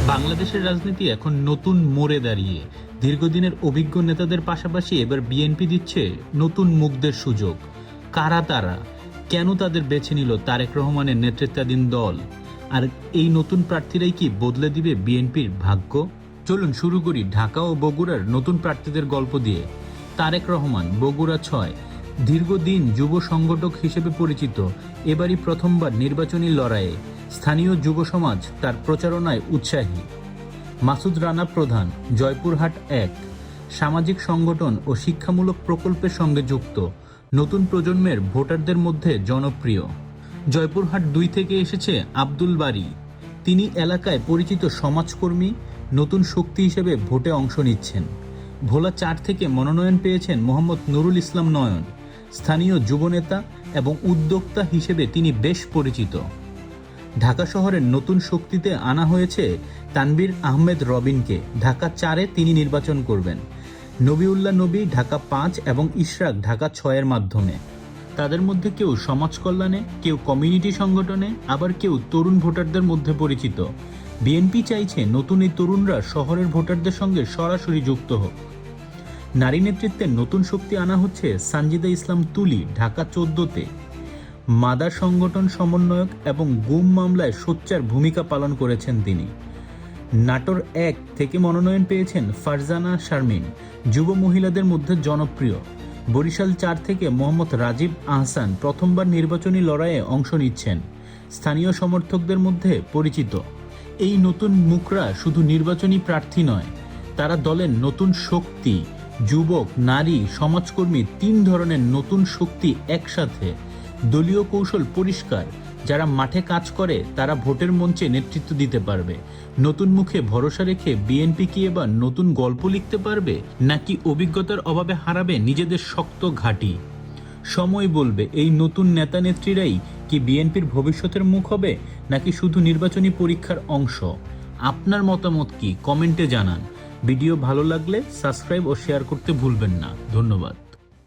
বাংলাদেশের রাজনীতি এখন নতুন মোড়ে দাঁড়িয়ে দীর্ঘদিনের অভিজ্ঞ নেতাদের পাশাপাশি এবার বিএনপি দিচ্ছে নতুন মুখদের সুযোগ। কারা তারা, কেন তাদের বেছে নিল তারেক রহমানের নেতৃত্বাধীন দল, আর এই নতুন প্রার্থীরাই কি বদলে দিবে বিএনপির ভাগ্য? চলুন শুরু করি ঢাকা ও বগুড়ার নতুন প্রার্থীদের গল্প দিয়ে। তারেক রহমান, বগুড়া ৬, দীর্ঘদিন যুব সংগঠক হিসেবে পরিচিত, এবারই প্রথমবার নির্বাচনী লড়াইয়ে। স্থানীয় যুব সমাজ তার প্রচারণায় উৎসাহী। মাসুদ রানা প্রধান, জয়পুরহাট ১, সামাজিক সংগঠন ও শিক্ষামূলক প্রকল্পের সঙ্গে যুক্ত, নতুন প্রজন্মের ভোটারদের মধ্যে জনপ্রিয়। জয়পুরহাট ২ থেকে এসেছে আব্দুল বারী, তিনি এলাকায় পরিচিত সমাজকর্মী, নতুন শক্তি হিসেবে ভোটে অংশ নিচ্ছেন। ভোলা ৪ থেকে মনোনয়ন পেয়েছেন মোহাম্মদ নুরুল ইসলাম নয়ন, স্থানীয় যুবনেতা এবং উদ্যোক্তা হিসেবে তিনি বেশ পরিচিত। ঢাকা শহরের নতুন শক্তিতে আনা হয়েছে তানবীর আহমেদ রবিনকে, ঢাকা ৪-এ তিনি নির্বাচন করবেন। নবিউল্লাহ নবী ঢাকা ৫ এবং ইশরাক ঢাকা ৬-এর মাধ্যমে। তাদের মধ্যে কেউ সমাজ কল্যাণে, কেউ কমিউনিটি সংগঠনে, আবার কেউ তরুণ ভোটারদের মধ্যে পরিচিত। বিএনপি চাইছে নতুন এই তরুণরা শহরের ভোটারদের সঙ্গে সরাসরি যুক্ত হোক। নারী নেতৃত্বে নতুন শক্তি আনা হচ্ছে সানজিদা ইসলাম তুলি, ঢাকা ১৪-তে। মাদার সংগঠন সমন্বয়ক এবং গুম মামলায় সোচ্চার ভূমিকা পালন করেছেন তিনি। নাটোর ১ থেকে মনোনয়ন পেয়েছেন ফারজানা শারমিন, যুব মহিলাদের মধ্যে জনপ্রিয়। বরিশাল ৪ থেকে মোহাম্মদ রাজীব আহসান প্রথমবার নির্বাচনী লড়াইয়ে অংশ নিচ্ছেন, স্থানীয় সমর্থকদের মধ্যে পরিচিত। এই নতুন মুখরা শুধু নির্বাচনী প্রার্থী নয়, তারা দলের নতুন শক্তি। যুবক, নারী, সমাজকর্মী, ৩ ধরনের নতুন শক্তি একসাথে। দলীয় কৌশল পরিষ্কার, যারা মাঠে কাজ করে তারা ভোটের মঞ্চে নেতৃত্ব দিতে পারবে। নতুন মুখে ভরসা রেখে বিএনপি কি এবার নতুন গল্প লিখতে পারবে, নাকি অভিজ্ঞতার অভাবে হারাবে নিজেদের শক্ত ঘাঁটি? সময় বলবে এই নতুন নেতা নেত্রীরাই কি বিএনপির ভবিষ্যতের মুখ হবে, নাকি শুধু নির্বাচনী পরীক্ষার অংশ? আপনার মতামত কি কমেন্টে জানান। ভিডিও ভালো লাগলে সাবস্ক্রাইব ও শেয়ার করতে ভুলবেন না। ধন্যবাদ।